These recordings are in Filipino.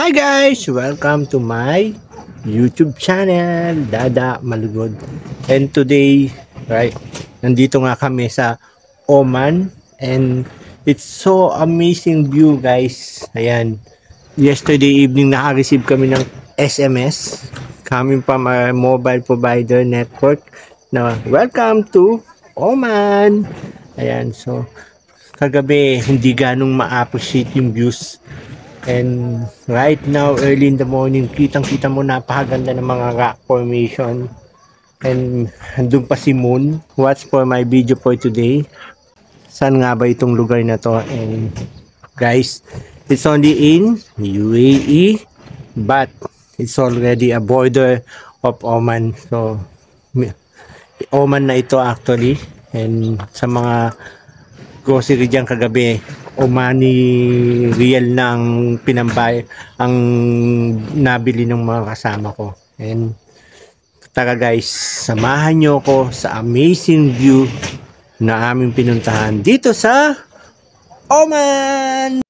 Hi guys! Welcome to my YouTube channel, Dada Malugod. And today, right, nandito nga kami sa Oman and it's so amazing view guys. Ayan, yesterday evening naka-receive kami ng SMS coming from our mobile provider network na welcome to Oman. Ayan, so kagabi hindi ganong ma-appreciate yung views. And right now, early in the morning, kitang-kita mo napakaganda ng mga rock formation. And andun pa si Moon. Watch for my video for today. Saan nga ba itong lugar na to? And guys, it's only in UAE, but it's already a border of Oman. So, Oman na ito actually. And sa mga grocery dyan kagabi, Omani real na ang pinambay ang nabili ng mga kasama ko. And tara guys, samahan nyo ko sa amazing view na aming pinuntahan dito sa Oman.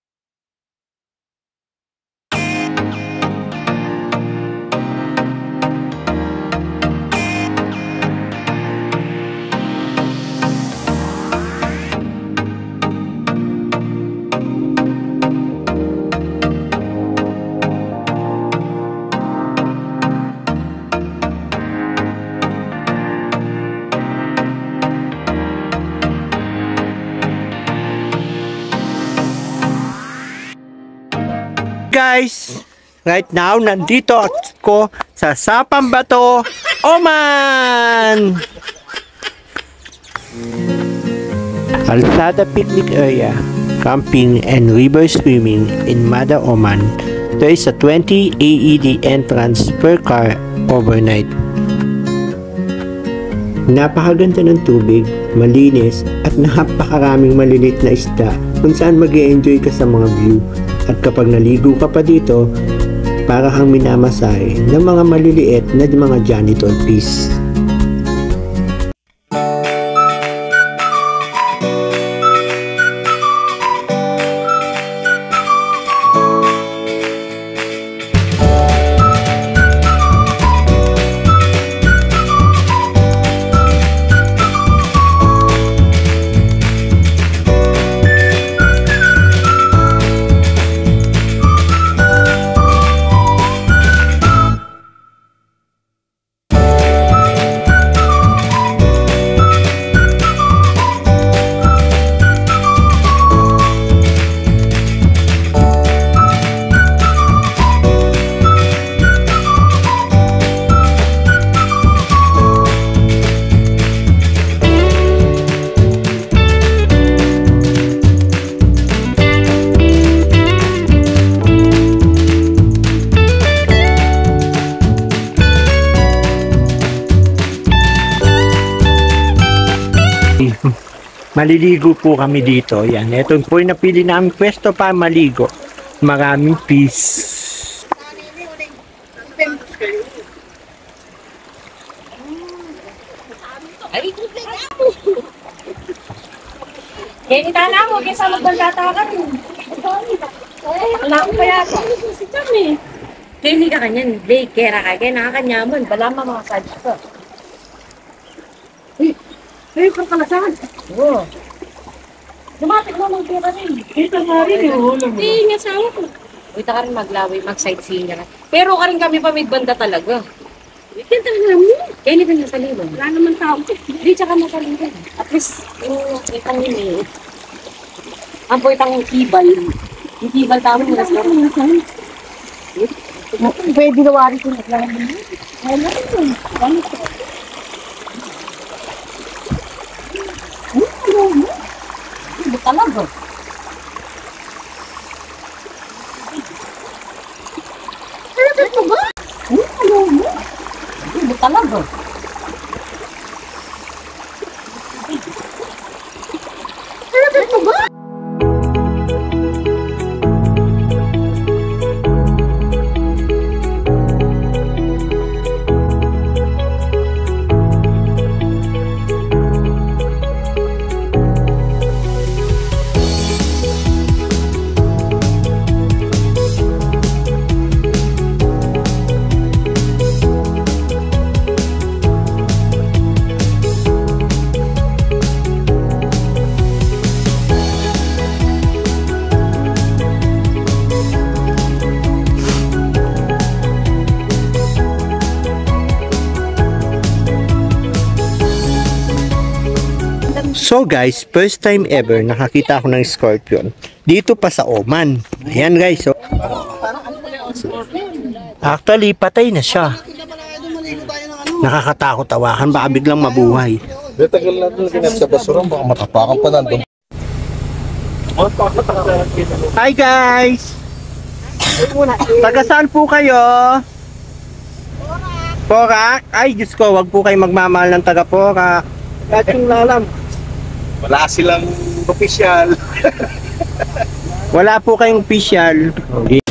Guys, right now nandito ako sa Sapambato, Oman. Alsada picnic area, camping and river swimming in Mada, Oman. There is a 20 AED entrance per car overnight. Napakaganda ng tubig, malinis at napakaraming malilit na isda kung saan mag-e-enjoy ka sa mga view. At kapag naligo ka pa dito, para kang minamasay ng mga maliliit na mga janitor piece. Maliligo po kami dito. Yan. Ito po yung napili namin pwesto para maligo. Maraming peace. Ganita na mo, kaysa magbandata ka rin. Wala ko kaya ka. Si Chami. Hindi ka kanyan. Kera ka. Kaya nakakanyaman. Bala mamasage ka. Ay, pagkalasan. Oo. Dumating mo ng pera rin. Ito nga rin yung ulam mo. Hindi, yung asawa ko. Uy, ka rin maglawi, mag-sightseeing ka. Pero ka rin kami pamigbanda talaga. Weekend talaga naman. Kaya nito na sa liwan. Wala naman tao. Hindi, tsaka masalita. At least, yung itang yun eh. Ang po itang kibal. Yung kibal tamo nila sa liwan. Pwede na wari ko. Wala naman. Wala naman. Hindi talaga. Ito ba? Hindi talaga. Ito ba? So guys, first time ever nakakita ako ng scorpion dito pa sa Oman. Ayan guys, so actually patay na siya. Nakakatakot tawakan, baka biglang mabuhay. Tagal natin kinap sa basurang, baka matapakan pa nandun. Hi guys! Taga saan po kayo? Porac? Ay Diyos ko, wag po kayo magmamahal ng taga Porac. At yung lalam. Wala silang opisyal. Wala po kayong official. Okay.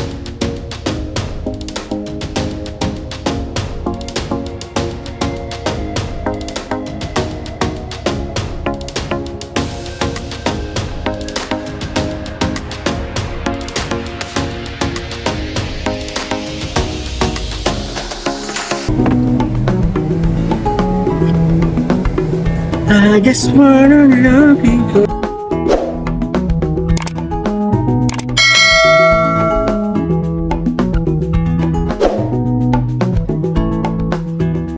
I just wanna love you.